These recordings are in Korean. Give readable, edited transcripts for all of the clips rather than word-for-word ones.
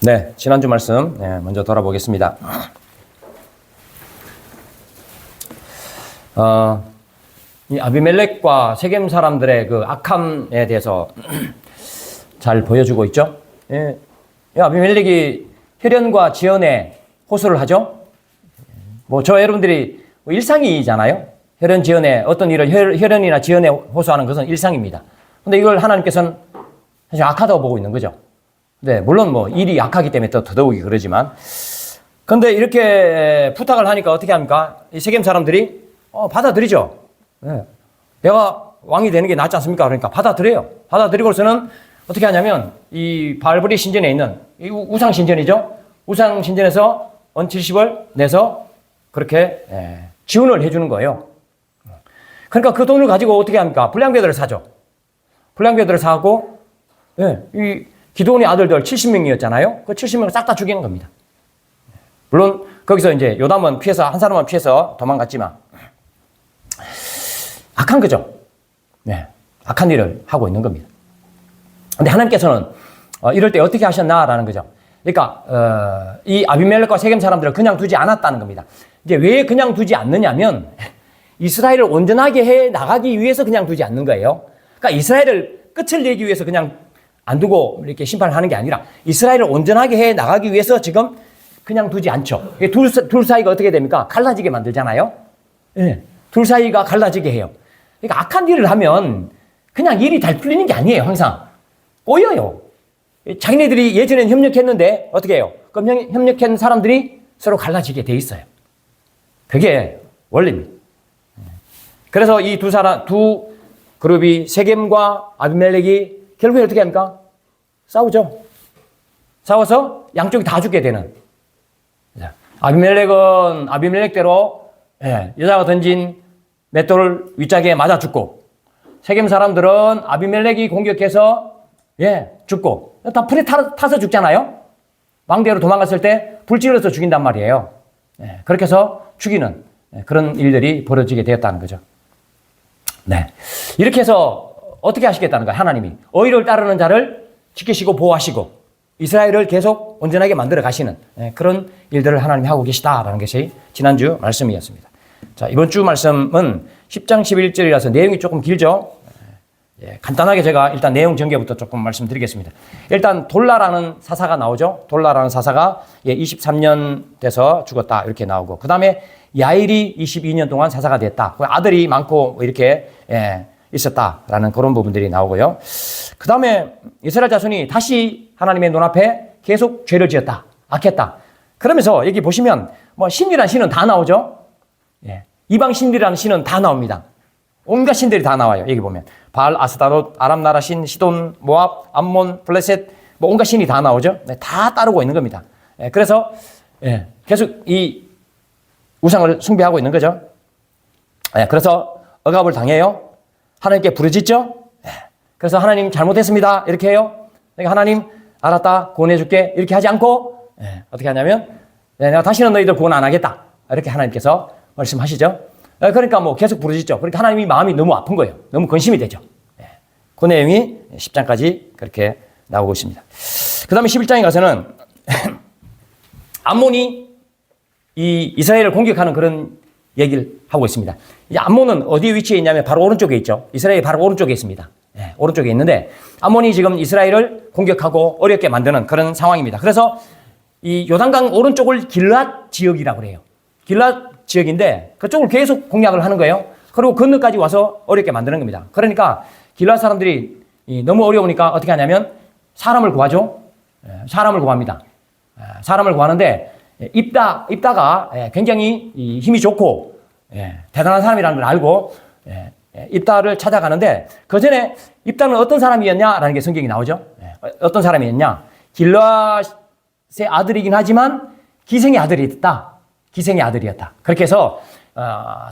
네, 지난주 말씀 먼저 돌아보겠습니다. 이 아비멜렉과 세겜 사람들의 그 악함에 대해서 잘 보여주고 있죠. 예, 아비멜렉이 혈연과 지연에 호소를 하죠. 뭐 저 여러분들이 일상이잖아요. 혈연 지연에 어떤 일을 혈연이나 지연에 호소하는 것은 일상입니다. 근데 이걸 하나님께서는 사실 악하다고 보고 있는 거죠. 네, 물론 뭐 일이 약하기 때문에 또 더더욱이 그러지만, 근데 이렇게 부탁을 하니까 어떻게 합니까? 이 세겜 사람들이 받아들이죠. 네. 내가 왕이 되는 게 낫지 않습니까? 그러니까 받아들여요. 받아들이고서는 어떻게 하냐면 이 바알브리 신전에 있는 이 우상 신전이죠. 우상 신전에서 원 70을 내서 그렇게 지원을 해주는 거예요. 그러니까 그 돈을 가지고 어떻게 합니까? 불량배들을 사죠. 불량배들을 사고, 이 기드온의 아들들 70명이었잖아요. 그 70명을 싹 다 죽이는 겁니다. 물론 거기서 이제 요담은 피해서, 한 사람은 피해서 도망갔지만 악한 거죠. 네, 악한 일을 하고 있는 겁니다. 근데 하나님께서는 이럴 때 어떻게 하셨나라는 거죠. 그러니까 이 아비멜렉과 세겜 사람들을 그냥 두지 않았다는 겁니다. 이제 왜 그냥 두지 않느냐면 이스라엘을 온전하게 해 나가기 위해서 그냥 두지 않는 거예요. 그러니까 이스라엘을 끝을 내기 위해서 그냥 안 두고 이렇게 심판을 하는 게 아니라 이스라엘을 온전하게 해 나가기 위해서 지금 그냥 두지 않죠. 둘 사이가 어떻게 됩니까? 갈라지게 만들잖아요. 네, 둘 사이가 갈라지게 해요. 그러니까 악한 일을 하면 그냥 일이 잘 풀리는 게 아니에요. 항상 꼬여요. 자기네들이 예전엔 협력했는데 어떻게 해요? 그럼 협력한 사람들이 서로 갈라지게 돼 있어요. 그게 원리입니다. 그래서 이 두 그룹이 세겜과 아비멜렉이 결국에 어떻게 합니까? 싸우죠. 싸워서 양쪽이 다 죽게 되는. 아비멜렉은 아비멜렉대로 여자가 던진 맷돌을 윗자기에 맞아 죽고, 세겜 사람들은 아비멜렉이 공격해서 죽고, 다 불에 타서 죽잖아요. 왕대로 도망갔을 때 불질러서 죽인단 말이에요. 그렇게 해서 죽이는 그런 일들이 벌어지게 되었다는 거죠. 네, 이렇게 해서 어떻게 하시겠다는 거예요? 하나님이 의를 따르는 자를 지키시고 보호하시고 이스라엘을 계속 온전하게 만들어 가시는 그런 일들을 하나님이 하고 계시다라는 것이 지난주 말씀이었습니다. 자, 이번 주 말씀은 10장 11절이라서 내용이 조금 길죠. 간단하게 제가 일단 내용 전개부터 조금 말씀드리겠습니다. 일단 돌라라는 사사가 나오죠. 돌라라는 사사가 23년 돼서 죽었다 이렇게 나오고, 그 다음에 야일이 22년 동안 사사가 됐다. 아들이 많고 이렇게 있었다라는 그런 부분들이 나오고요. 그 다음에 이스라엘 자손이 다시 하나님의 눈앞에 계속 죄를 지었다, 악했다. 그러면서 여기 보시면 뭐 신이라는 신은 다 나오죠. 이방 신들이라는 신은 다 나옵니다. 온갖 신들이 다 나와요. 여기 보면 바알, 아스타롯, 아람 나라 신, 시돈, 모압, 암몬, 블레셋, 뭐 온갖 신이 다 나오죠. 다 따르고 있는 겁니다. 그래서 계속 이 우상을 숭배하고 있는 거죠. 그래서 억압을 당해요. 하나님께 부르짖죠. 그래서 하나님 잘못했습니다 이렇게 해요. 그러니까 하나님 알았다, 구원해줄게 이렇게 하지 않고 어떻게 하냐면 내가 다시는 너희들 구원 안 하겠다 이렇게 하나님께서 말씀하시죠. 그러니까 뭐 계속 부르짖죠. 그러니까 하나님이 마음이 너무 아픈 거예요. 너무 근심이 되죠. 그 내용이 10장까지 그렇게 나오고 있습니다. 그 다음에 11장에 가서는 암몬이 이 이스라엘을 공격하는 그런 얘기를 하고 있습니다. 이 암몬은 어디 위치에 있냐면 바로 오른쪽에 있죠. 이스라엘이 바로 오른쪽에 있습니다. 오른쪽에 있는데 암몬이 지금 이스라엘을 공격하고 어렵게 만드는 그런 상황입니다. 그래서 이 요단강 오른쪽을 길앗 지역이라고 그래요. 길앗 지역인데 그쪽을 계속 공략을 하는 거예요. 그리고 건너까지 와서 어렵게 만드는 겁니다. 그러니까 길앗 사람들이 너무 어려우니까 어떻게 하냐면 사람을 구하죠. 사람을 구합니다. 사람을 구하는데 입다가 굉장히 힘이 좋고 대단한 사람이라는 걸 알고 입다를 찾아가는데, 그 전에 입다는 어떤 사람이었냐라는 게 성경이 나오죠. 어떤 사람이었냐? 길앗의 아들이긴 하지만 기생의 아들이었다. 기생의 아들이었다. 그렇게 해서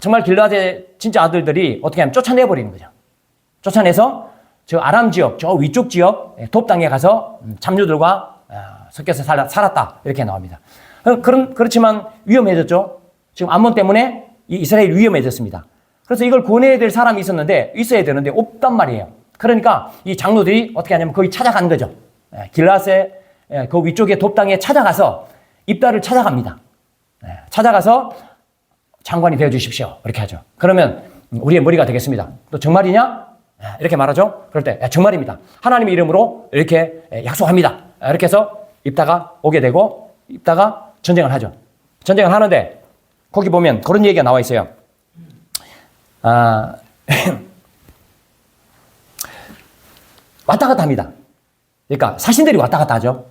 정말 길앗의 진짜 아들들이 어떻게 하면 쫓아내버리는 거죠. 쫓아내서 저 아람 지역, 저 위쪽 지역 돕 땅에 가서 잡류들과 섞여서 살았다 이렇게 나옵니다. 그렇지만 위험해졌죠. 지금 암몬 때문에 이 이스라엘이 위험해졌습니다. 그래서 이걸 구원해야 될 사람이 있어야 되는데 없단 말이에요. 그러니까 이 장로들이 어떻게 하냐면 거기 찾아간 거죠. 길앗의 예, 그 위쪽에 돕당에 찾아가서 입다를 찾아갑니다. 예, 찾아가서 장관이 되어 주십시오. 이렇게 하죠. 그러면 우리의 머리가 되겠습니다. 또 정말이냐? 예, 이렇게 말하죠. 그럴 때 정말입니다. 하나님의 이름으로 이렇게 약속합니다. 이렇게 해서 입다가 오게 되고 입다가 전쟁을 하죠. 전쟁을 하는데 거기 보면 그런 얘기가 나와 있어요. 왔다 갔다 합니다. 그러니까 사신들이 왔다 갔다 하죠.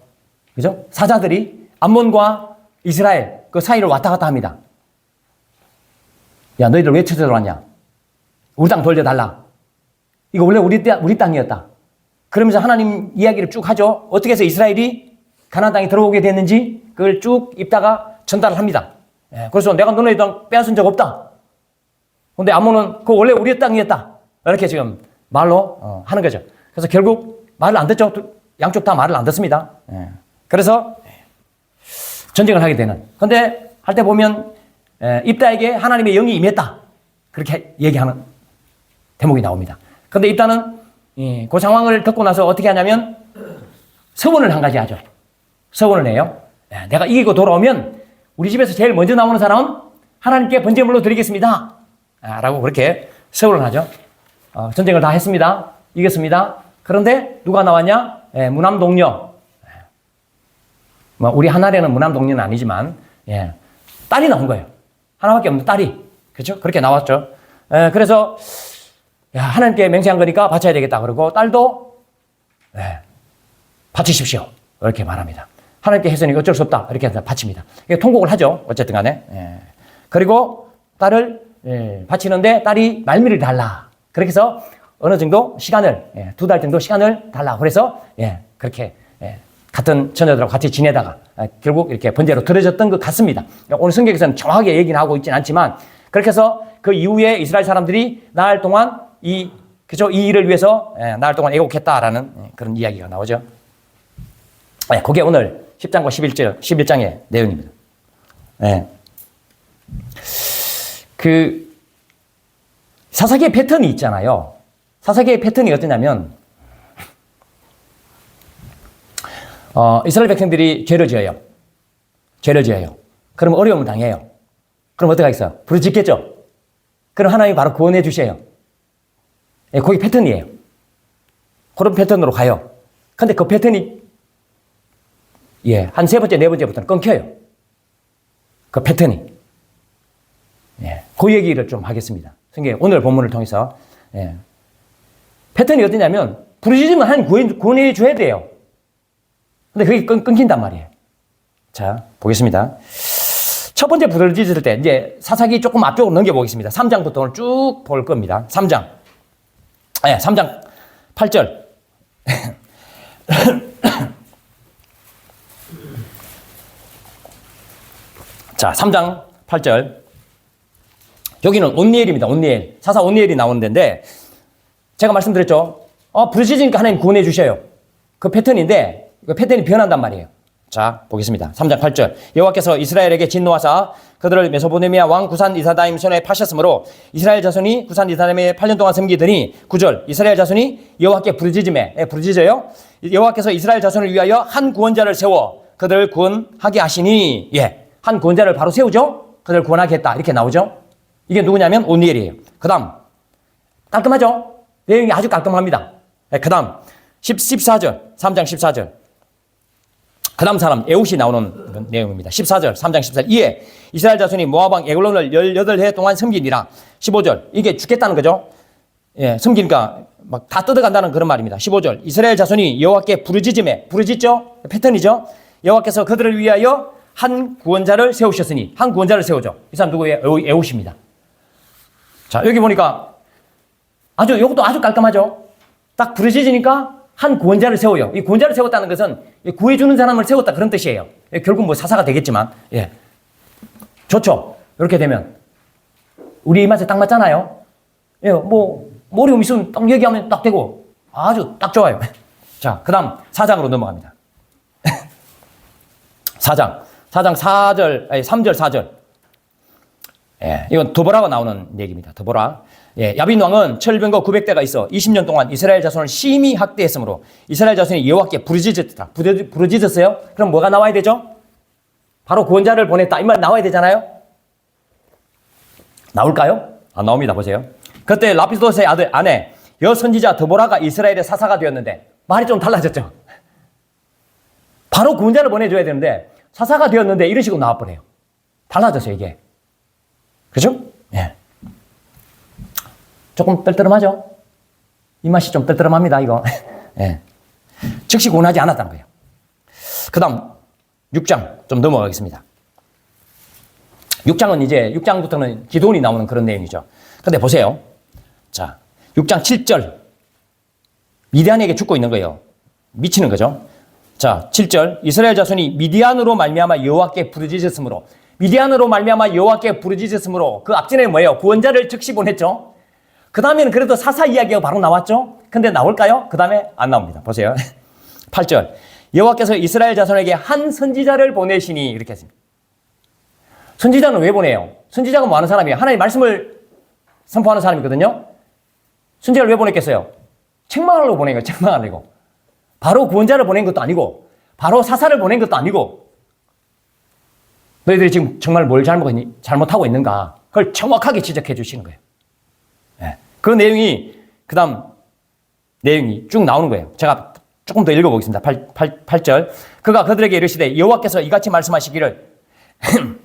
그죠? 사자들이 암몬과 이스라엘 그 사이를 왔다 갔다 합니다. 야, 너희들 왜 쳐들어왔냐? 우리 땅 돌려달라. 이거 원래 우리 땅이었다. 그러면서 하나님 이야기를 쭉 하죠. 어떻게 해서 이스라엘이 가나안 땅에 들어오게 됐는지 그걸 쭉 입다가 전달을 합니다. 예, 그래서 내가 너네 땅 빼앗은 적 없다. 근데 암몬은 그거 원래 우리 땅이었다. 이렇게 지금 말로 하는 거죠. 그래서 결국 말을 안 듣죠. 양쪽 다 말을 안 듣습니다. 예. 그래서 전쟁을 하게 되는. 근데 할 때 보면 입다에게 하나님의 영이 임했다. 그렇게 얘기하는 대목이 나옵니다. 근데 입다는 그 상황을 듣고 나서 어떻게 하냐면 서원을 한 가지 하죠. 서원을 해요. 내가 이기고 돌아오면 우리 집에서 제일 먼저 나오는 사람은 하나님께 번제물로 드리겠습니다. 라고 그렇게 서원을 하죠. 전쟁을 다 했습니다. 이겼습니다. 그런데 누가 나왔냐? 무남동녀. 뭐 우리 하나에는 무남동녀는 아니지만 딸이 나온 거예요. 하나밖에 없는 딸이. 그렇죠? 그렇게 나왔죠. 그래서 야, 하나님께 맹세한 거니까 바쳐야 되겠다. 그러고 딸도 바치십시오. 이렇게 말합니다. 하나님께 했으니 어쩔 수 없다. 이렇게 해서 바칩니다. 통곡을 하죠. 어쨌든 간에. 그리고 딸을 바치는데 딸이 말미를 달라. 그렇게 해서 어느 정도 시간을 2달 정도 시간을 달라. 그래서 그렇게 같은 처녀들하고 같이 지내다가 결국 이렇게 번제로 드려졌던 것 같습니다. 오늘 성경에서는 정확하게 얘기는 하고 있지는 않지만 그렇게 해서 그 이후에 이스라엘 사람들이 나흘 동안 이 일을 위해서 나흘 동안 애곡했다라는 그런 이야기가 나오죠. 그게 오늘 10장과 11장의 내용입니다. 그 사사기의 패턴이 있잖아요. 사사기의 패턴이 어떠냐면 이스라엘 백성들이 죄를 지어요. 그럼 어려움을 당해요. 그럼 어떻게 하겠어요? 부르짖겠죠? 그럼 하나님이 바로 구원해 주셔요. 그게 패턴이에요. 그런 패턴으로 가요. 근데 그 패턴이 한 3번째, 4번째부터는 끊겨요. 그 패턴이. 그 얘기를 좀 하겠습니다. 성경 오늘 본문을 통해서. 패턴이 어떠냐면 부르짖으면 하나님 구원해 줘야 돼요. 근데 그게 끊긴단 말이에요. 자, 보겠습니다. 첫 번째 부르짖을 때, 이제 사사기 조금 앞쪽으로 넘겨보겠습니다. 3장부터 오늘 쭉 볼 겁니다. 3장. 3장 8절. 자, 3장 8절. 여기는 온니엘입니다. 온니엘. 사사 온니엘이 나오는 데인데, 제가 말씀드렸죠. 부르짖으니까 하나님 구원해 주셔요. 그 패턴인데, 그 패턴이 변한단 말이에요. 자, 보겠습니다. 3장 8절. 여호와께서 이스라엘에게 진노하사 그들을 메소포타미아 왕 구산 리사다임 손에 파셨으므로 이스라엘 자손이 구산 리사다임에 8년 동안 섬기더니 9절. 이스라엘 자손이 여호와께 부르짖어요. 여호와께서 이스라엘 자손을 위하여 한 구원자를 세워 그들을 구원하게 하시니 한 구원자를 바로 세우죠. 그들을 구원하게 했다. 이렇게 나오죠. 이게 누구냐면 온니엘이에요. 그 다음 깔끔하죠. 내용이 아주 깔끔합니다. 그 다음 14절. 3장 14절. 그 다음 사람 에웃이 나오는 내용입니다. 14절 3장 14절. 이에 이스라엘 자손이 모압 왕 에글론을 18해 동안 섬기니라. 15절. 이게 죽겠다는 거죠. 섬기니까 막 다 뜯어간다는 그런 말입니다. 15절. 이스라엘 자손이 여호와께 부르짖죠. 패턴이죠. 여호와께서 그들을 위하여 한 구원자를 세우셨으니 한 구원자를 세우죠. 이 사람 누구예요? 에웃입니다. 자, 여기 보니까 이것도 아주 깔끔하죠. 딱 부르짖으니까 한 구원자를 세워요. 이 구원자를 세웠다는 것은 구해주는 사람을 세웠다 그런 뜻이에요. 결국 뭐 사사가 되겠지만 좋죠. 이렇게 되면 우리 입맛에 딱 맞잖아요. 뭐 어려움 있으면 딱 얘기하면 딱 되고 아주 딱 좋아요. 자, 그 다음 4장으로 넘어갑니다. 4장 4절 3절 4절. 예, 이건 드보라가 나오는 얘기입니다. 드보라. 예, 야빈 왕은 철병거 900대가 있어 20년 동안 이스라엘 자손을 심히 학대했으므로 이스라엘 자손이 여호와께 부르짖었다. 부르짖었어요? 그럼 뭐가 나와야 되죠? 바로 구원자를 보냈다. 이 말 나와야 되잖아요? 나올까요? 안 나옵니다. 보세요. 그때 라피도스의 아내 여선지자 드보라가 이스라엘의 사사가 되었는데 말이 좀 달라졌죠. 바로 구원자를 보내줘야 되는데 사사가 되었는데 이런 식으로 나와버려요. 달라졌어요, 이게. 그죠? 예. 조금 떨떠름하죠? 입맛이 좀 떨떠름합니다, 이거. 예. 즉시 구원하지 않았다는 거예요. 그 다음 6장 좀 넘어가겠습니다. 6장은 이제 6장부터는 기도원이 나오는 그런 내용이죠. 근데 보세요. 자, 6장 7절. 미디안에게 죽고 있는 거예요. 미치는 거죠. 자, 7절. 이스라엘 자손이 미디안으로 말미암아 여호와께 부르짖었으므로 미디안으로 말미암아 여호와께 부르짖었으므로 그 앞전에 뭐예요? 구원자를 즉시 보냈죠. 그 다음에는 그래도 사사 이야기가 바로 나왔죠. 근데 나올까요? 그 다음에 안 나옵니다. 보세요. 8절. 여호와께서 이스라엘 자손에게 한 선지자를 보내시니 이렇게 했습니다. 선지자는 왜 보내요? 선지자가 뭐 하는 사람이에요? 하나님 말씀을 선포하는 사람이거든요. 선지자를 왜 보냈겠어요? 책망하려고 보낸 거예요. 책망하려고. 바로 구원자를 보낸 것도 아니고 바로 사사를 보낸 것도 아니고 너희들이 지금 정말 뭘 잘못하고 있는가 그걸 정확하게 지적해 주시는 거예요. 네. 그 내용이 그 다음 내용이 쭉 나오는 거예요. 제가 조금 더 읽어보겠습니다. 8절. 그가 그들에게 이르시되 여호와께서 이같이 말씀하시기를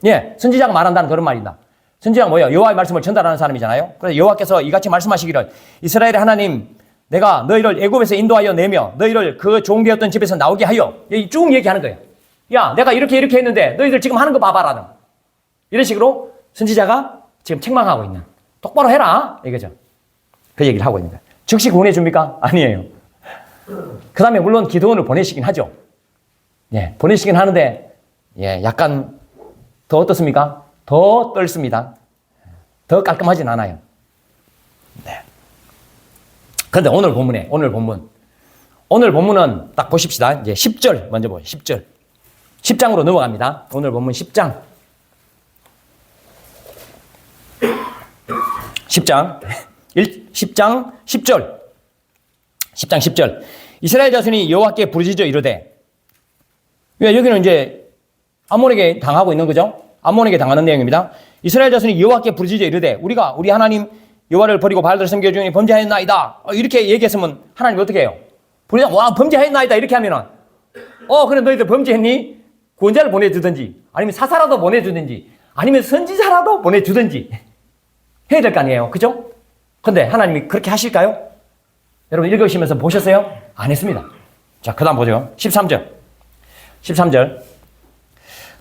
예, 선지자가 말한다는 그런 말이다. 선지자가 뭐예요? 여호와의 말씀을 전달하는 사람이잖아요. 그래서 여호와께서 이같이 말씀하시기를 이스라엘의 하나님 내가 너희를 애굽에서 인도하여 내며 너희를 그 종되었던 집에서 나오게 하여 쭉 얘기하는 거예요. 야, 내가 이렇게 했는데 너희들 지금 하는 거 봐봐라. 이런 식으로 선지자가 지금 책망하고 있는. 똑바로 해라. 이거죠. 그 얘기를 하고 있는 거예요. 즉시 구원해 줍니까? 아니에요. 그 다음에 물론 기도원을 보내시긴 하죠. 예, 보내시긴 하는데 예, 약간 더 어떻습니까? 더 떨습니다. 더 깔끔하진 않아요. 네. 그런데 오늘 본문은 딱 보십시다. 이제 10절 먼저 보세요. 10절. 10장으로 넘어갑니다. 오늘 본문 10장. 10장 10장 10절. 10장 10절. 이스라엘 자손이 여호와께 부르짖어 이르되. 여기는 이제 암몬에게 당하고 있는 거죠. 암몬에게 당하는 내용입니다. 이스라엘 자손이 여호와께 부르짖어 이르되 우리 하나님 여호와를 버리고 바알들을 섬겨주니 범죄하였나이다. 이렇게 얘기했으면 하나님이 어떻게 해요? 와, 범죄하였나이다. 이렇게 하면은 그래 너희들 범죄했니? 구원자를 보내주든지 아니면 사사라도 보내주든지 아니면 선지자라도 보내주든지 해야 될 거 아니에요. 그죠? 근데 하나님이 그렇게 하실까요? 여러분 읽으시면서 보셨어요? 안 했습니다. 자, 그 다음 보죠. 13절.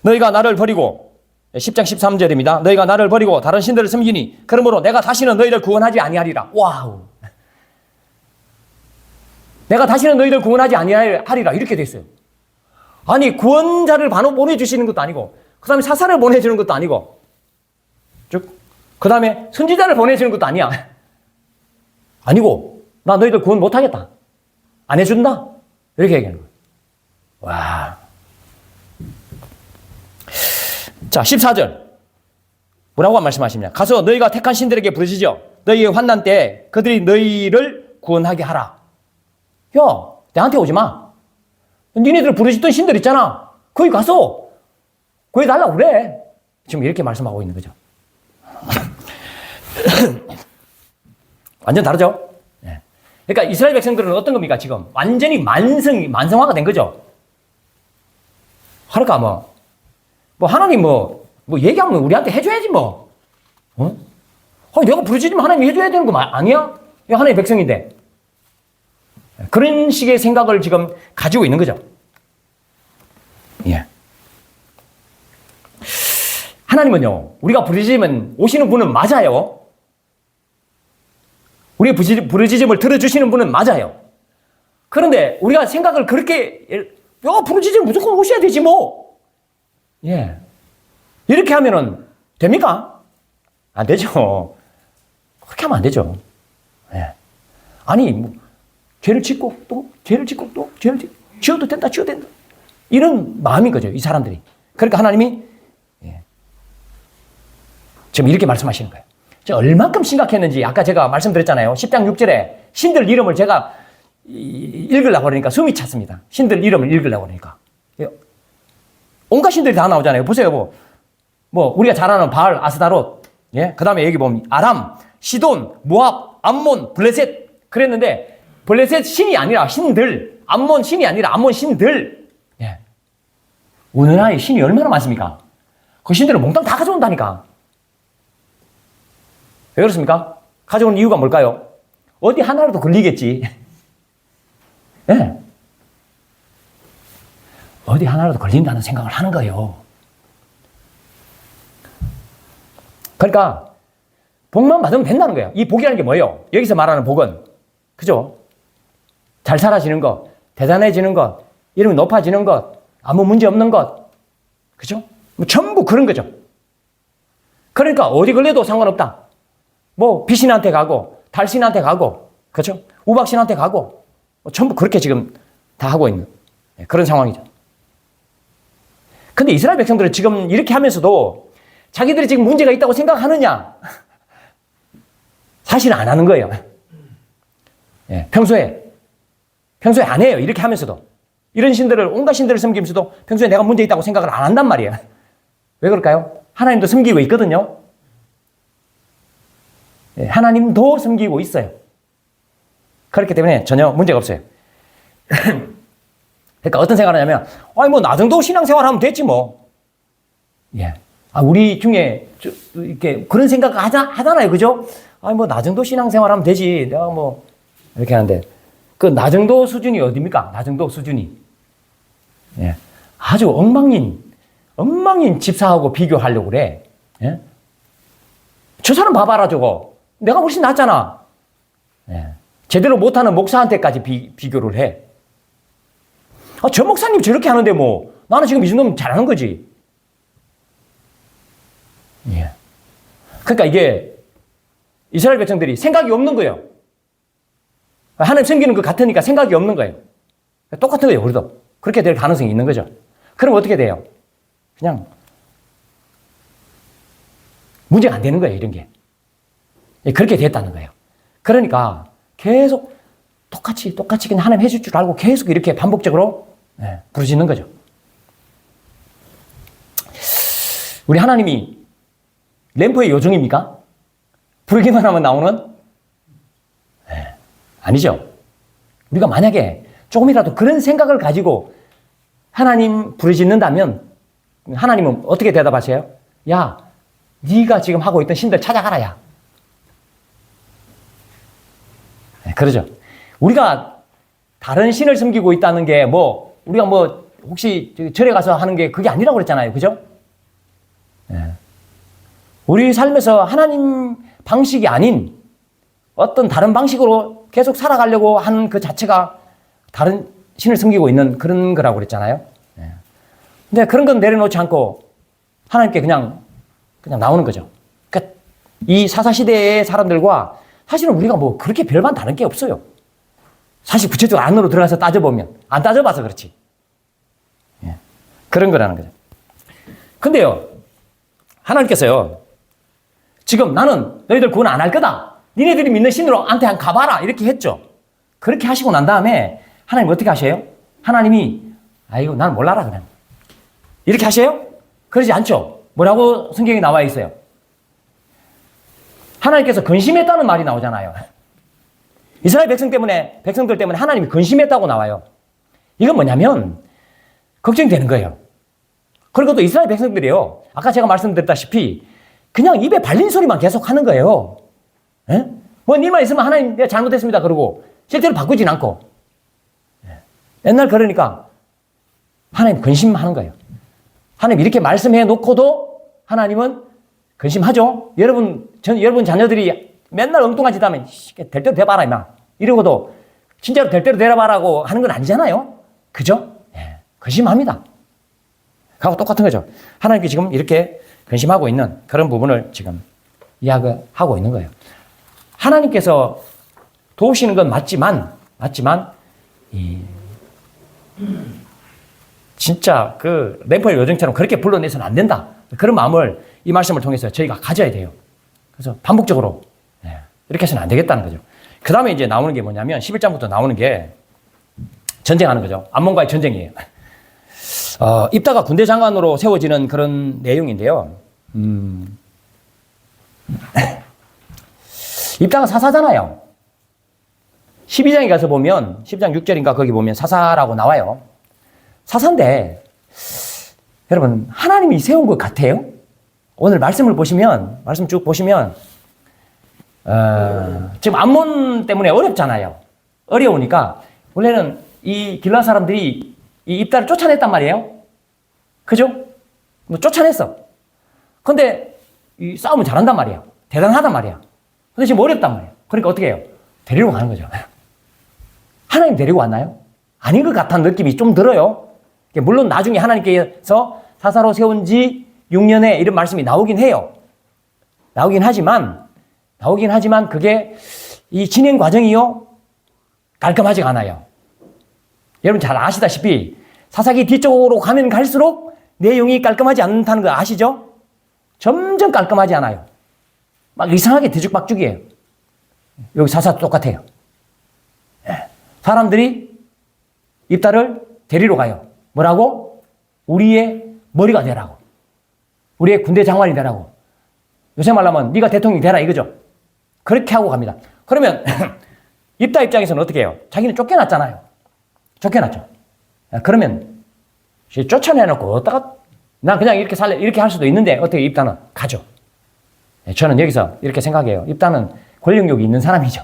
너희가 나를 버리고 10장 13절입니다. 너희가 나를 버리고 다른 신들을 섬기니 그러므로 내가 다시는 너희를 구원하지 아니하리라. 와우. 내가 다시는 너희를 구원하지 아니하리라. 이렇게 돼 있어요. 아니 구원자를 바로 보내주시는 것도 아니고 그 다음에 사사를 보내주는 것도 아니고 그 다음에 선지자를 보내주는 것도 아니야. 아니고 나 너희들 구원 못하겠다. 안 해준다. 이렇게 얘기하는 거예요. 와. 자, 14절. 뭐라고 말씀하십니까? 가서 너희가 택한 신들에게 부르짖어 너희의 환난 때 그들이 너희를 구원하게 하라. 야, 내한테 오지 마. 니네들 부르짖던 신들 있잖아. 거기 가서 구해달라고 그래. 지금 이렇게 말씀하고 있는 거죠. 완전 다르죠? 네. 그러니까 이스라엘 백성들은 어떤 겁니까? 지금 완전히 만성화가 된 거죠. 그러니까 뭐 하나님 뭐 얘기하면 우리한테 해줘야지 뭐. 내가 부르짖으면 하나님이 해줘야 되는 거 아니야? 하나님의 백성인데. 그런 식의 생각을 지금 가지고 있는 거죠. 예. 하나님은요, 우리가 부르짖으면 오시는 분은 맞아요. 우리의 부르짖음을 들어주시는 분은 맞아요. 그런데 우리가 생각을 그렇게, 부르짖으면 무조건 오셔야 되지 뭐. 예. 이렇게 하면은 됩니까? 안 되죠. 그렇게 하면 안 되죠. 예. 아니, 죄를 짓고 또 죄를 짓고 또 죄를 지어도 된다. 이런 마음인 거죠. 이 사람들이. 그러니까 하나님이 지금 이렇게 말씀하시는 거예요. 얼마큼 심각했는지 아까 제가 말씀드렸잖아요. 10장 6절에 신들 이름을 제가 읽으려고 그러니까 숨이 찼습니다. 신들 이름을 읽으려고 그러니까. 온갖 신들이 다 나오잖아요. 보세요. 우리가 잘 아는 바알, 아스다롯, 예? 그 다음에 여기 보면 아람, 시돈, 모압, 암몬, 블레셋 그랬는데 블레셋 신이 아니라 신들, 암몬 신이 아니라 암몬 신들. 예. 우리나라에 신이 얼마나 많습니까? 그 신들은 몽땅 다 가져온다니까. 왜 그렇습니까? 가져온 이유가 뭘까요? 어디 하나라도 걸리겠지. 예. 어디 하나라도 걸린다는 생각을 하는 거예요. 그러니까 복만 받으면 된다는 거예요. 이 복이라는 게 뭐예요? 여기서 말하는 복은, 그죠? 잘 살아지는 것, 대단해지는 것, 이름이 높아지는 것, 아무 문제 없는 것, 그죠? 전부 그런 거죠. 그러니까 어디 걸려도 상관없다. 비신한테 가고, 달신한테 가고, 그죠? 우박신한테 가고, 전부 그렇게 지금 다 하고 있는 그런 상황이죠. 근데 이스라엘 백성들은 지금 이렇게 하면서도 자기들이 지금 문제가 있다고 생각하느냐? 사실은 안 하는 거예요. 예, 평소에 안 해요. 이렇게 하면서도. 이런 신들을, 온갖 신들을 섬기면서도 평소에 내가 문제 있다고 생각을 안 한단 말이에요. 왜 그럴까요? 하나님도 섬기고 있거든요. 예, 하나님도 섬기고 있어요. 그렇기 때문에 전혀 문제가 없어요. 그러니까 어떤 생각을 하냐면, 나 정도 신앙생활 하면 됐지 뭐. 예. 우리 중에 이렇게 그런 생각 하잖아요. 그죠? 나 정도 신앙생활 하면 되지. 내가 이렇게 하는데, 그 나 정도 수준이 어디입니까? 나 정도 수준이. 예. 아주 엉망인 집사하고 비교하려고 그래. 예? 저 사람 봐봐라, 저거. 내가 훨씬 낫잖아. 예. 제대로 못하는 목사한테까지 비교를 해. 저 목사님 저렇게 하는데 나는 지금 이 정도면 잘하는 거지. 예. 그러니까 이게 이스라엘 백성들이 생각이 없는 거예요. 하나님 섬기는 것 같으니까 생각이 없는 거예요. 똑같은 거예요, 우리도. 그렇게 될 가능성이 있는 거죠. 그럼 어떻게 돼요? 그냥 문제가 안 되는 거예요, 이런 게. 그렇게 됐다는 거예요. 그러니까 계속 똑같이 그냥 하나님 해줄 줄 알고 계속 이렇게 반복적으로 부르짖는 거죠. 우리 하나님이 램프의 요정입니까? 부르기만 하면 나오는? 아니죠. 우리가 만약에 조금이라도 그런 생각을 가지고 하나님 부르짖는다면 하나님은 어떻게 대답하세요? 야, 네가 지금 하고 있던 신들 찾아가라, 야. 그러죠. 우리가 다른 신을 섬기고 있다는 게 우리가 혹시 절에 가서 하는 게 그게 아니라고 그랬잖아요. 그죠? 우리 삶에서 하나님 방식이 아닌 어떤 다른 방식으로 계속 살아가려고 하는 그 자체가 다른 신을 섬기고 있는 그런 거라고 그랬잖아요. 근데 그런 건 내려놓지 않고 하나님께 그냥 나오는 거죠. 그러니까 이 사사시대의 사람들과 사실은 우리가 그렇게 별반 다른 게 없어요. 사실 구체적으로 안으로 들어가서 따져보면 안 따져봐서 그렇지. 그런 거라는 거죠. 근데요, 하나님께서요, 지금 나는 너희들 구원 안 할 거다. 니네들이 믿는 신으로 한테 가봐라. 이렇게 했죠. 그렇게 하시고 난 다음에 하나님 어떻게 하셔요? 하나님이 아이고 난 몰라라 그냥. 이렇게 하셔요? 그러지 않죠. 뭐라고 성경에 나와 있어요? 하나님께서 근심했다는 말이 나오잖아요. 이스라엘 백성들 때문에 하나님이 근심했다고 나와요. 이건 뭐냐면 걱정되는 거예요. 그리고 또 이스라엘 백성들이요, 아까 제가 말씀드렸다시피 그냥 입에 발린 소리만 계속 하는 거예요. 예? 일만 있으면 하나님 내가 잘못했습니다 그러고 실제로 바꾸진 않고. 옛날 그러니까 하나님 근심하는 거예요. 하나님 이렇게 말씀해 놓고도 하나님은 근심하죠. 여러분 자녀들이 맨날 엉뚱한 짓 하면 될 대로 돼봐라 임마 이러고도 진짜로 될 대로 되라라고 하는 건 아니잖아요. 그죠? 근심합니다. 그하고 똑같은 거죠. 하나님께 지금 이렇게 근심하고 있는 그런 부분을 지금 이야기하고 있는 거예요. 하나님께서 도우시는 건 맞지만 진짜 그 램프의 요정처럼 그렇게 불러내서는 안 된다. 그런 마음을 이 말씀을 통해서 저희가 가져야 돼요. 그래서 반복적으로 이렇게 해서는 안 되겠다는 거죠. 그 다음에 이제 나오는 게 뭐냐면 11장부터 나오는 게 전쟁하는 거죠. 암몬과의 전쟁이에요. 입다가 군대 장관으로 세워지는 그런 내용인데요. 입다가 사사잖아요. 12장에 가서 보면 12장 6절인가 거기 보면 사사라고 나와요. 사사인데 여러분 하나님이 세운 것 같아요? 오늘 말씀을 보시면 말씀 쭉 보시면 지금 암몬 때문에 어렵잖아요. 어려우니까 원래는 이 길라 사람들이 이 입다를 쫓아냈단 말이에요. 그죠? 뭐 쫓아냈어. 근데 이 싸움을 잘한단 말이야. 대단하단 말이야. 근데 지금 어렵단 말이야. 그러니까 어떻게 해요? 데리러 가는 거죠. 하나님 데리고 왔나요? 아닌 것 같다는 느낌이 좀 들어요. 물론 나중에 하나님께서 사사로 세운 지 6년에 이런 말씀이 나오긴 해요. 나오긴 하지만 그게 이 진행 과정이요. 깔끔하지가 않아요. 여러분 잘 아시다시피 사사기 뒤쪽으로 가면 갈수록 내용이 깔끔하지 않다는 거 아시죠? 점점 깔끔하지 않아요. 막 이상하게 뒤죽박죽이에요. 여기 사사도 똑같아요. 사람들이 입다를 데리러 가요. 뭐라고? 우리의 머리가 되라고. 우리의 군대 장관이 되라고. 요새 말하면 네가 대통령이 되라 이거죠. 그렇게 하고 갑니다. 그러면 입다 입장에서는 어떻게 해요? 자기는 쫓겨났잖아요. 쫓겨났죠. 그러면 쫓아내놓고 어디다가 난 그냥 이렇게 살래 이렇게 할 수도 있는데 어떻게 입다는 가죠. 저는 여기서 이렇게 생각해요. 입다는 권력력이 있는 사람이죠.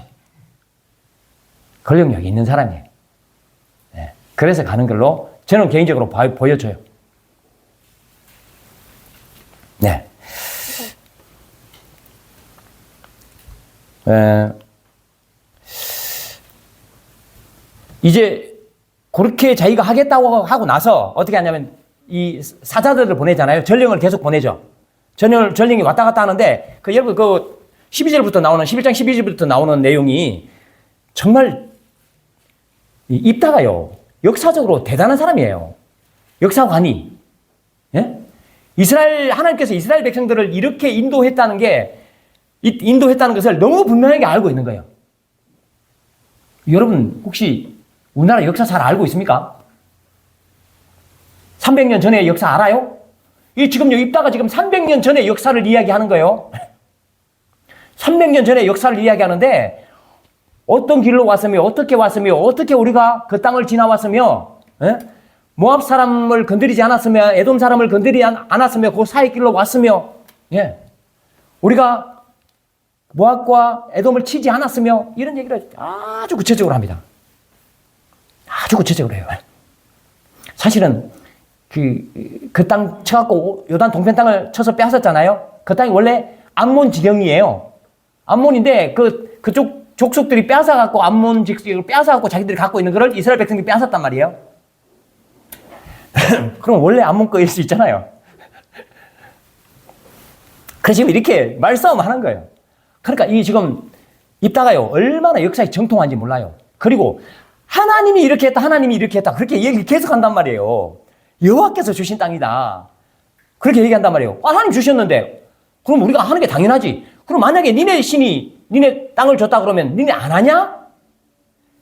권력력이 있는 사람이에요. 그래서 가는 걸로 저는 개인적으로 보여줘요. 네. 이제 그렇게 자기가 하겠다고 하고 나서 어떻게 하냐면 이 사자들을 보내잖아요. 전령을 계속 보내죠. 전령이 왔다 갔다 하는데 여러분 12절부터 나오는 11장 12절부터 나오는 내용이 정말 입다가요. 역사적으로 대단한 사람이에요. 역사관이. 예? 하나님께서 이스라엘 백성들을 이렇게 인도했다는 것을 너무 분명하게 알고 있는 거예요. 여러분, 혹시 우리나라 역사 잘 알고 있습니까? 300년 전의 역사 알아요? 지금 입다가 지금 300년 전의 역사를 이야기하는 거예요. 300년 전의 역사를 이야기하는데 어떤 길로 왔으며 어떻게 왔으며 어떻게 우리가 그 땅을 지나왔으며 모압 사람을 건드리지 않았으며 에돔 사람을 건드리지 않았으며 그 사이 길로 왔으며 우리가 모압과 에돔을 치지 않았으며 이런 얘기를 아주 구체적으로 합니다. 아주 구체적으로 해요. 사실은 그 땅 쳐갖고 요단 동편 땅을 쳐서 빼앗았잖아요. 그 땅이 원래 암몬 지경이에요. 암몬인데 그쪽 족속들이 빼앗아갖고 암몬 지역을 빼앗아갖고 자기들이 갖고 있는 거를 이스라엘 백성들이 빼앗았단 말이에요. 그럼 원래 암몬 거일 수 있잖아요. 그래서 지금 이렇게 말싸움 하는 거예요. 그러니까 지금 입다가요 얼마나 역사에 정통한지 몰라요. 그리고 하나님이 이렇게 했다, 하나님이 이렇게 했다 그렇게 얘기를 계속 한단 말이에요. 여호와께서 주신 땅이다. 그렇게 얘기한단 말이에요. 하나님 주셨는데 그럼 우리가 하는 게 당연하지. 그럼 만약에 니네 신이 니네 땅을 줬다 그러면 니네 안 하냐?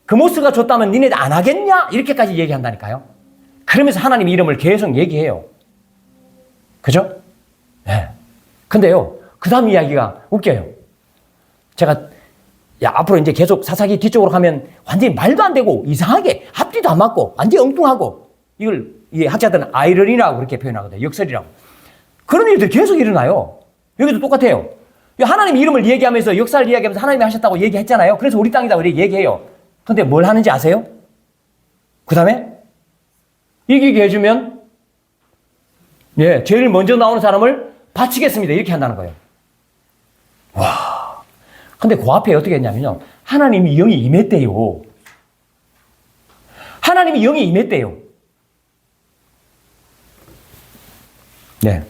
그모스가 줬다면 니네 안 하겠냐? 이렇게까지 얘기한다니까요. 그러면서 하나님 이름을 계속 얘기해요. 그죠? 네. 근데요, 그 다음 이야기가 웃겨요. 제가, 앞으로 이제 계속 사사기 뒤쪽으로 가면 완전히 말도 안 되고 이상하게 앞뒤도 안 맞고 완전히 엉뚱하고 이게 학자들은 아이러니라고 그렇게 표현하거든요. 역설이라고. 그런 일들이 계속 일어나요. 여기도 똑같아요. 하나님 이름을 얘기하면서 역사를 이야기하면서 하나님이 하셨다고 얘기했잖아요. 그래서 우리 땅이다 그렇게 얘기해요. 근데 뭘 하는지 아세요? 그 다음에 이기게 해주면 제일 먼저 나오는 사람을 바치겠습니다. 이렇게 한다는 거예요. 와. 근데 그 앞에 어떻게 했냐면요. 하나님이 영이 임했대요. 하나님이 영이 임했대요. 네.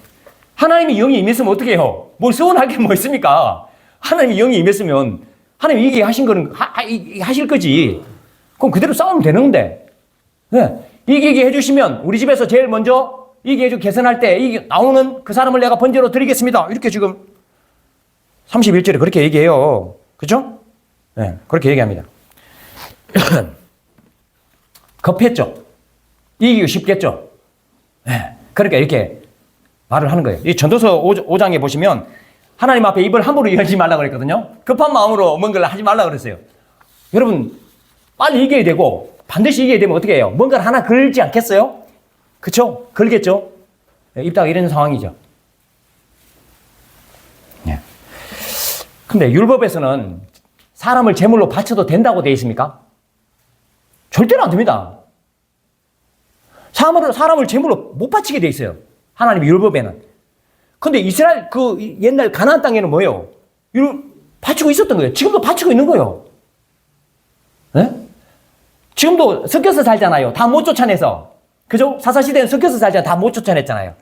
하나님이 영이 임했으면 어떻게 해요? 뭘 서운할 게 뭐 있습니까? 하나님이 영이 임했으면 하나님이 이게 하신 거는 하실 거지. 그럼 그대로 싸우면 되는 건데. 네. 이기게 해주시면 우리 집에서 제일 먼저 이게 개선할 때 이게 나오는 그 사람을 내가 번제로 드리겠습니다. 이렇게 지금 31절에 그렇게 얘기해요. 그렇죠? 네, 그렇게 얘기합니다. 급했죠. 이기기 쉽겠죠. 네, 그러니까 이렇게 말을 하는 거예요. 이 전도서 5장에 보시면 하나님 앞에 입을 함부로 열지 말라고 그랬거든요. 급한 마음으로 뭔가를 하지 말라고 그랬어요. 여러분 빨리 이겨야 되고 반드시 이겨야 되면 어떻게 해요? 뭔가를 하나 걸지 않겠어요? 그쵸? 걸겠죠? 네, 입다가 이런 상황이죠. 네. 근데 율법에서는 사람을 제물로 바쳐도 된다고 되어 있습니까? 절대로 안 됩니다. 사람을 제물로 못 바치게 되어 있어요. 하나님의 율법에는. 근데 이스라엘 그 옛날 가나안 땅에는 뭐예요? 바치고 있었던 거예요. 지금도 바치고 있는 거예요. 네? 지금도 섞여서 살잖아요. 다 못 쫓아내서. 그죠? 사사시대는 섞여서 살잖아요. 다 못 쫓아냈잖아요.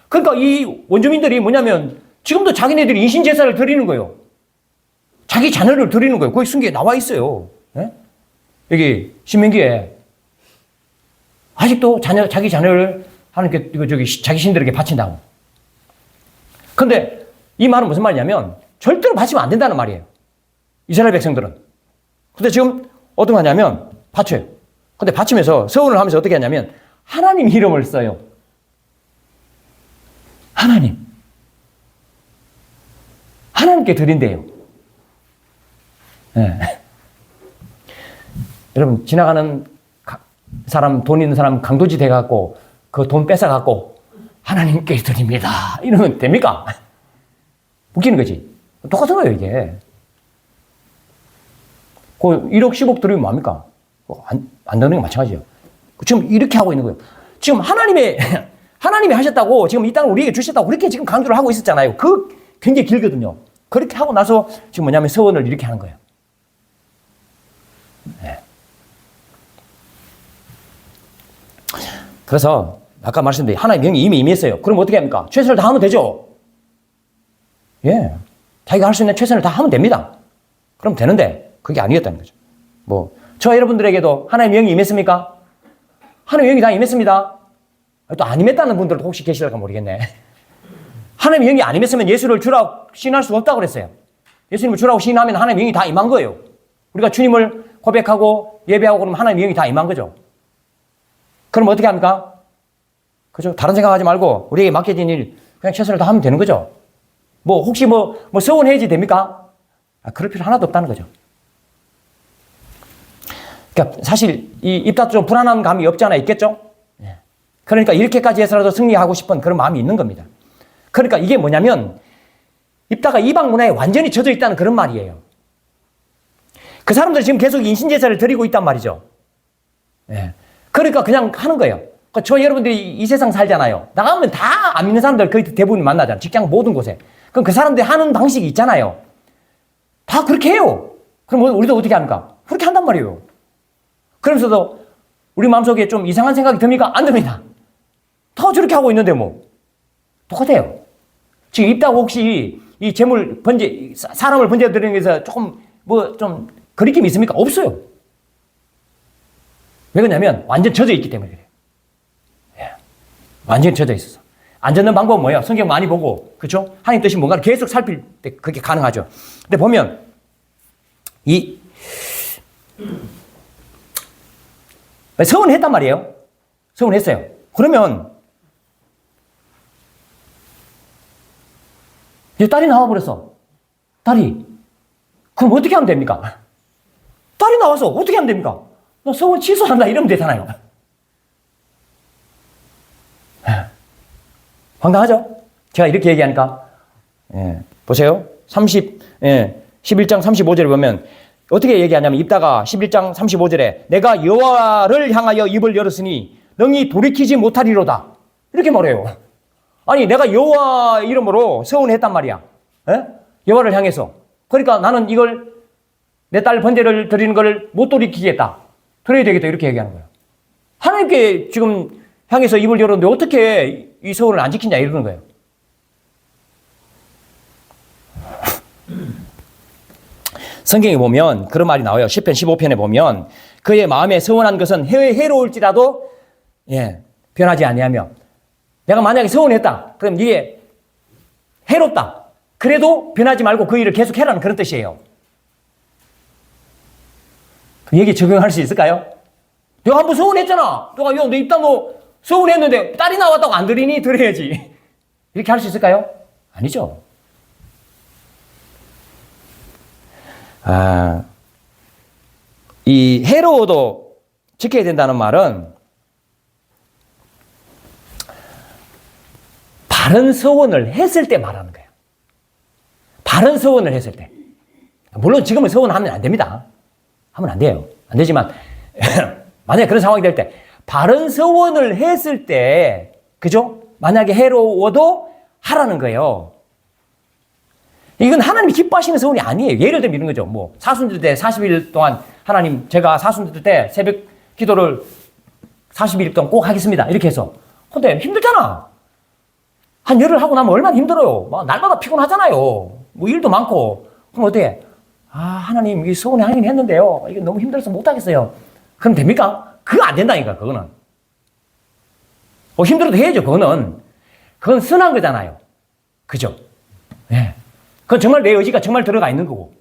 그러니까 이 원주민들이 뭐냐면 지금도 자기네들이 인신제사를 드리는 거예요. 자기 자녀를 드리는 거예요. 거기 순기에 나와 있어요. 네? 여기 신명기에 아직도 자기 자녀를 하나님께 자기 신들에게 바친다고. 근데 이 말은 무슨 말이냐면 절대로 바치면 안 된다는 말이에요. 이스라엘 백성들은. 근데 지금 어떤 거 하냐면 바쳐요. 근데 바치면서 서원을 하면서 어떻게 하냐면 하나님 이름을 써요. 하나님께 드린대요. 네. 여러분 지나가는 사람, 돈 있는 사람 강도지 돼갖고 그 돈 뺏어갖고 하나님께 드립니다. 이러면 됩니까? 웃기는 거지. 똑같은 거예요, 이게. 그 1억, 10억 드리면 뭐합니까? 안 되는 게 마찬가지예요. 지금 이렇게 하고 있는 거예요. 지금 하나님이 하셨다고, 지금 이 땅을 우리에게 주셨다고 그렇게 지금 강조를 하고 있었잖아요. 그 굉장히 길거든요. 그렇게 하고 나서 지금 뭐냐면 서원을 이렇게 하는 거예요. 네. 그래서 아까 말씀드린 하나님의 영이 이미 임했어요. 그럼 어떻게 합니까? 최선을 다하면 되죠. 예, 자기가 할 수 있는 최선을 다하면 됩니다. 그럼 되는데 그게 아니었다는 거죠. 저 여러분들에게도 하나님의 영이 임했습니까? 하나님의 영이 다 임했습니다. 또 안 임했다는 분들도 혹시 계실까 모르겠네. 하나님의 영이 안 임했으면 예수를 주라고 시인할 수 없다고 그랬어요. 예수님을 주라고 시인하면 하나님의 영이 다 임한 거예요. 우리가 주님을 고백하고 예배하고 그러면 하나님의 영이 다 임한 거죠. 그럼 어떻게 합니까? 그죠? 다른 생각하지 말고 우리에게 맡겨진 일 그냥 최선을 다하면 되는 거죠. 혹시 서원해야지 됩니까? 그럴 필요 하나도 없다는 거죠. 그러니까 사실 이 입다도 좀 불안한 감이 없지 않아 있겠죠? 그러니까 이렇게까지 해서라도 승리하고 싶은 그런 마음이 있는 겁니다. 그러니까 이게 뭐냐면 입다가 이방 문화에 완전히 젖어 있다는 그런 말이에요. 그 사람들이 지금 계속 인신제사를 드리고 있단 말이죠. 그러니까 그냥 하는 거예요. 저 여러분들이 이 세상 살잖아요. 나가면 다 안 믿는 사람들 거의 대부분 만나잖아요. 직장 모든 곳에. 그럼 그 사람들이 하는 방식이 있잖아요. 다 그렇게 해요. 그럼 우리도 어떻게 합니까? 그렇게 한단 말이에요. 그러면서도 우리 마음속에 좀 이상한 생각이 듭니까? 안 듭니다. 다 저렇게 하고 있는데 똑같아요. 지금 입다고 혹시 이 재물 번제, 사람을 번제 드리는 데서 조금 좀 거리낌이 있습니까? 없어요. 왜 그러냐면 완전 젖어 있기 때문에 그래요. 완전히 젖어 있어서. 안 젖는 방법은 뭐예요? 성경 많이 보고, 그렇죠? 하나님 뜻이 뭔가를 계속 살필 때 그게 가능하죠. 근데 보면 서운했단 말이에요. 서운했어요. 그러면 이제 딸이 나와버렸어. 딸이. 그럼 어떻게 하면 됩니까? 딸이 나와서 어떻게 하면 됩니까? 너 서원 취소한다 이러면 되잖아요. 황당하죠? 제가 이렇게 얘기하니까. 보세요. 11장 35절에 보면 어떻게 얘기하냐면 입다가 11장 35절에 내가 여호와를 향하여 입을 열었으니 능히 돌이키지 못하리로다. 이렇게 말해요. 아니 내가 여호와 이름으로 서운했단 말이야. 여호와를 향해서. 그러니까 나는 이걸 내 딸 번제를 드리는 걸 못 돌이키겠다. 드려야 되겠다. 이렇게 얘기하는 거예요. 하나님께 지금 향해서 입을 열었는데 어떻게 이 서원을 안 지키냐 이러는 거예요. 성경에 보면 그런 말이 나와요. 시편 15편에 보면 그의 마음에 서원한 것은 해로울지라도 변하지 아니하며 내가 만약에 서운했다. 그럼 이게 해롭다. 그래도 변하지 말고 그 일을 계속 해라는 그런 뜻이에요. 그 얘기 적용할 수 있을까요? 내가 한번 서운했잖아. 내가 내 입당 너 서운했는데 딸이 나왔다고 안 들으니 들어야지. 이렇게 할 수 있을까요? 아니죠. 이 해로워도 지켜야 된다는 말은 바른 서원을 했을 때 말하는 거예요. 바른 서원을 했을 때. 물론 지금은 서원하면 안 됩니다. 하면 안 돼요. 안 되지만 만약에 그런 상황이 될 때 바른 서원을 했을 때 그죠? 만약에 해로워도 하라는 거예요. 이건 하나님이 기뻐하시는 서원이 아니에요. 예를 들면 이런 거죠. 뭐 사순절 때 40일 동안 하나님 제가 사순절 때 새벽 기도를 40일 동안 꼭 하겠습니다. 이렇게 해서. 근데 힘들잖아. 한 열흘 하고 나면 얼마나 힘들어요. 막 날마다 피곤하잖아요. 뭐 일도 많고. 그럼 어떻게? 하나님 이 서원에 하긴 했는데요. 이게 너무 힘들어서 못하겠어요. 그럼 됩니까? 그거 안 된다니까 그거는. 힘들어도 해야죠. 그건 선한 거잖아요. 그죠? 예. 그건 정말 내 의지가 정말 들어가 있는 거고.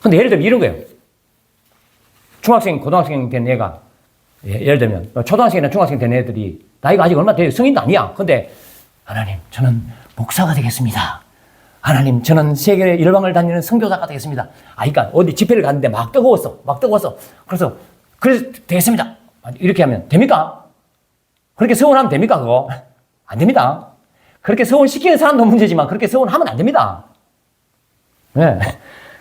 근데 예를 들면 이런 거예요. 중학생, 고등학생 된 애가, 예를 들면, 초등학생이나 중학생 된 애들이, 나이가 아직 얼마 돼요. 성인도 아니야. 근데, 하나님, 저는 목사가 되겠습니다. 하나님, 저는 세계 열방을 다니는 선교사가 되겠습니다. 그러니까 어디 집회를 갔는데 막 뜨거웠어. 그래서 되겠습니다. 이렇게 하면 됩니까? 그렇게 서원하면 됩니까, 그거? 안 됩니다. 그렇게 서원시키는 사람도 문제지만 그렇게 서원하면 안 됩니다. 네.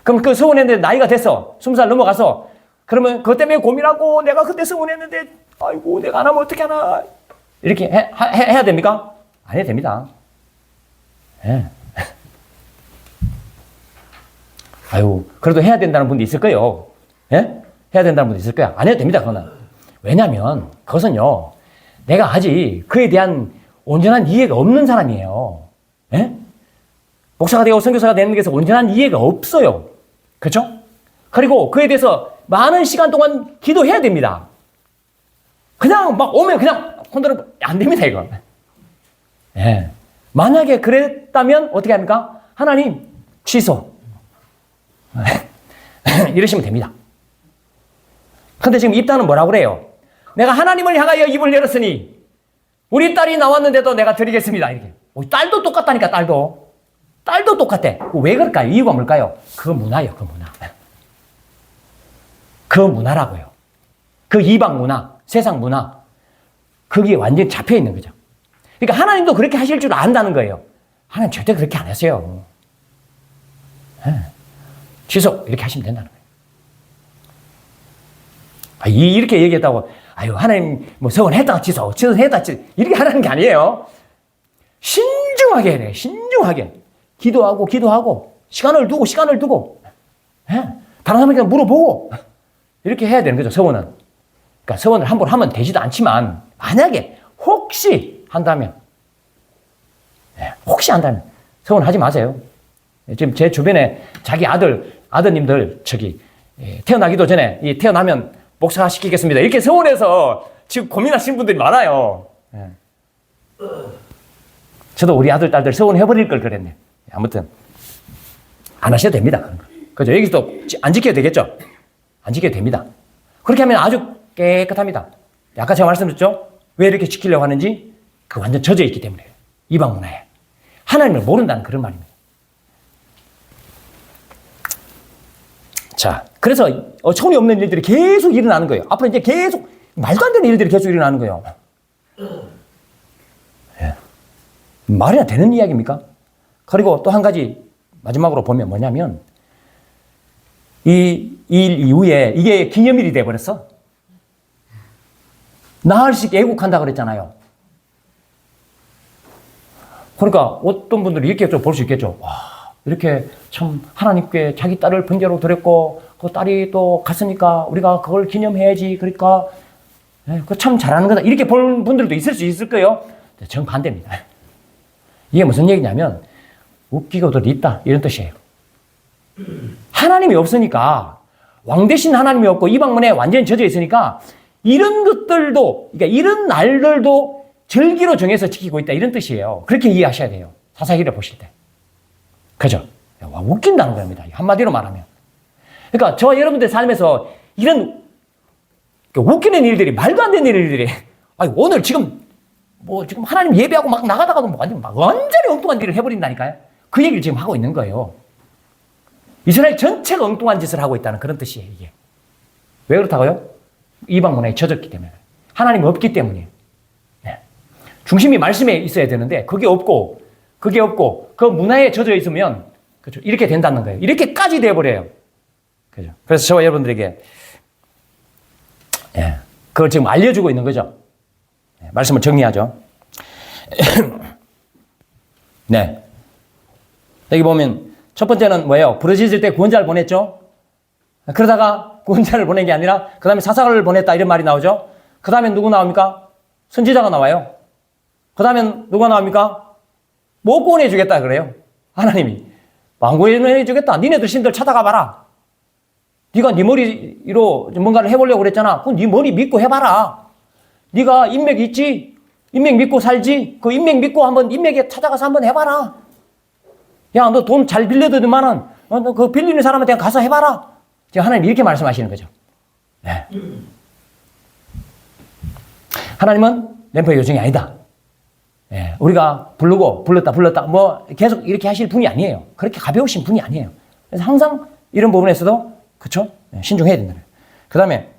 그럼 그 서원했는데 나이가 됐어. 20살 넘어가서 그러면 그것 때문에 고민하고 내가 그때 서원했는데 아이고 내가 안 하면 어떻게 하나 이렇게 해야 됩니까? 안 해도 됩니다. 네. 그래도 해야 된다는 분도 있을 거예요. 예? 해야 된다는 분도 있을 거야. 안 해도 됩니다, 그거는. 왜냐면 그것은요, 내가 아직 그에 대한 온전한 이해가 없는 사람이에요. 예? 목사가 되고 선교사가 되는 것에서 온전한 이해가 없어요. 그렇죠? 그리고 그에 대해서 많은 시간 동안 기도해야 됩니다. 그냥 막 오면 그냥 혼자는 안 됩니다, 이거. 예. 만약에 그랬다면 어떻게 합니까? 하나님, 취소. 이러시면 됩니다. 근데 지금 입단은 뭐라고 그래요? 내가 하나님을 향하여 입을 열었으니 우리 딸이 나왔는데도 내가 드리겠습니다. 이렇게. 딸도 똑같다니까, 딸도 똑같대. 왜 그럴까요? 이유가 뭘까요? 그 문화예요, 그 문화. 그 문화라고요. 그 이방 문화, 세상 문화. 거기에 완전히 잡혀 있는 거죠. 그러니까 하나님도 그렇게 하실 줄 안다는 거예요. 하나님 절대 그렇게 안 하세요. 취소, 이렇게 하시면 된다는 거예요. 이렇게 얘기했다고, 하나님, 서원했다, 취소했다, 이렇게 하라는 게 아니에요. 신중하게 해야 돼요, 신중하게. 기도하고, 시간을 두고, 다른 사람에게 물어보고, 이렇게 해야 되는 거죠, 서원은. 그러니까 서원을 함부로 하면 되지도 않지만, 만약에, 혹시 한다면, 서원하지 마세요. 지금 제 주변에 자기 아드님들, 태어나기도 전에, 태어나면 목사 시키겠습니다. 이렇게 서원해서 지금 고민하시는 분들이 많아요. 저도 우리 아들, 딸들 서원해버릴 걸 그랬네. 아무튼, 안 하셔도 됩니다. 그죠? 여기서도 안 지켜도 되겠죠? 안 지켜도 됩니다. 그렇게 하면 아주 깨끗합니다. 아까 제가 말씀드렸죠? 왜 이렇게 지키려고 하는지? 그 완전 젖어 있기 때문에. 이방 문화에. 하나님을 모른다는 그런 말입니다. 자, 그래서 어처구니 없는 일들이 계속 일어나는 거예요. 앞으로 이제 계속 말도 안 되는 일들이 계속 일어나는 거예요. 예. 말이나 되는 이야기입니까? 그리고 또 한 가지 마지막으로 보면 뭐냐면 이 일 이후에 이게 기념일이 돼버렸어. 나흘씩 애국한다 그랬잖아요. 그러니까 어떤 분들이 이렇게 좀 볼 수 있겠죠. 와, 이렇게 참 하나님께 자기 딸을 번제로 드렸고 그 딸이 또 갔으니까 우리가 그걸 기념해야지. 그러니까 그 참 잘하는 거다. 이렇게 보는 분들도 있을 수 있을 거예요. 전 반대입니다. 이게 무슨 얘기냐면 웃기고도 있다 이런 뜻이에요. 하나님이 없으니까 왕 대신 하나님이 없고 이방문에 완전히 젖어 있으니까 이런 것들도 그러니까 이런 날들도 절기로 정해서 지키고 있다 이런 뜻이에요. 그렇게 이해하셔야 돼요. 사사기를 보실 때. 그죠? 와, 웃긴다는 겁니다. 한마디로 말하면. 그러니까 저와 여러분들 삶에서 이런 웃기는 일들이, 말도 안 되는 일들이, 아니, 오늘 지금 지금 하나님 예배하고 막 나가다가도 완전히 엉뚱한 일을 해버린다니까요. 그 얘기를 지금 하고 있는 거예요. 이스라엘 전체가 엉뚱한 짓을 하고 있다는 그런 뜻이에요, 이게. 왜 그렇다고요? 이방 문화에 젖었기 때문에. 하나님 없기 때문이에요. 네. 중심이 말씀에 있어야 되는데, 그게 없고, 그 문화에 젖어 있으면, 그죠? 이렇게 된다는 거예요. 이렇게까지 돼버려요. 그죠? 그래서 저와 여러분들에게, 예, 그걸 지금 알려주고 있는 거죠. 네, 말씀을 정리하죠. 네. 여기 보면, 첫 번째는 뭐예요? 부르짖을 때 구원자를 보냈죠? 그러다가 구원자를 보낸 게 아니라, 그 다음에 사사를 보냈다, 이런 말이 나오죠? 그 다음에 누구 나옵니까? 선지자가 나와요. 그 다음에 누가 나옵니까? 못 구원해주겠다, 그래요. 하나님이. 안 구원해주겠다. 니네들 신들 찾아가 봐라. 네가 네 머리로 뭔가를 해보려고 그랬잖아. 그럼 네 머리 믿고 해봐라. 네가 인맥 있지? 인맥 믿고 살지? 그 인맥 믿고 한번 인맥에 찾아가서 한번 해봐라. 야, 너 돈 잘 빌려드더만은 너 그 빌리는 사람한테 가서 해봐라. 지금 하나님 이렇게 말씀하시는 거죠. 네. 하나님은 램프의 요정이 아니다. 네. 우리가 불렀다 뭐 계속 이렇게 하실 분이 아니에요. 그렇게 가벼우신 분이 아니에요. 그래서 항상 이런 부분에서도 그렇죠? 네, 신중해야 된다. 그 다음에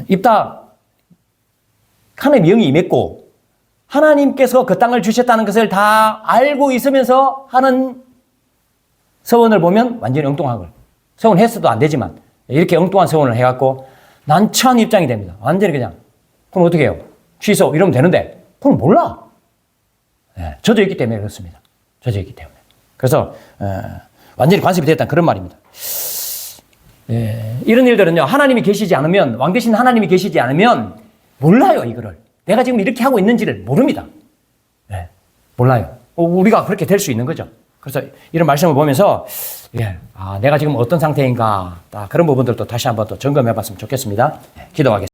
입다 하나님의 영이 임했고 하나님께서 그 땅을 주셨다는 것을 다 알고 있으면서 하는 서원을 보면 완전히 엉뚱한 걸. 서원했어도 안 되지만 이렇게 엉뚱한 서원을 해갖고 난처한 입장이 됩니다. 완전히 그냥. 그럼 어떻게 해요? 취소 이러면 되는데 그건 몰라. 네, 젖어 있기 때문에 그렇습니다. 젖어 있기 때문에. 그래서 완전히 관습이 됐다는 그런 말입니다. 이런 일들은요. 하나님이 계시지 않으면 왕 대신 하나님이 계시지 않으면 몰라요. 이거를. 내가 지금 이렇게 하고 있는지를 모릅니다. 네, 몰라요. 우리가 그렇게 될 수 있는 거죠. 그래서 이런 말씀을 보면서 내가 지금 어떤 상태인가 그런 부분들도 다시 한번 또 점검해 봤으면 좋겠습니다. 기도하겠습니다.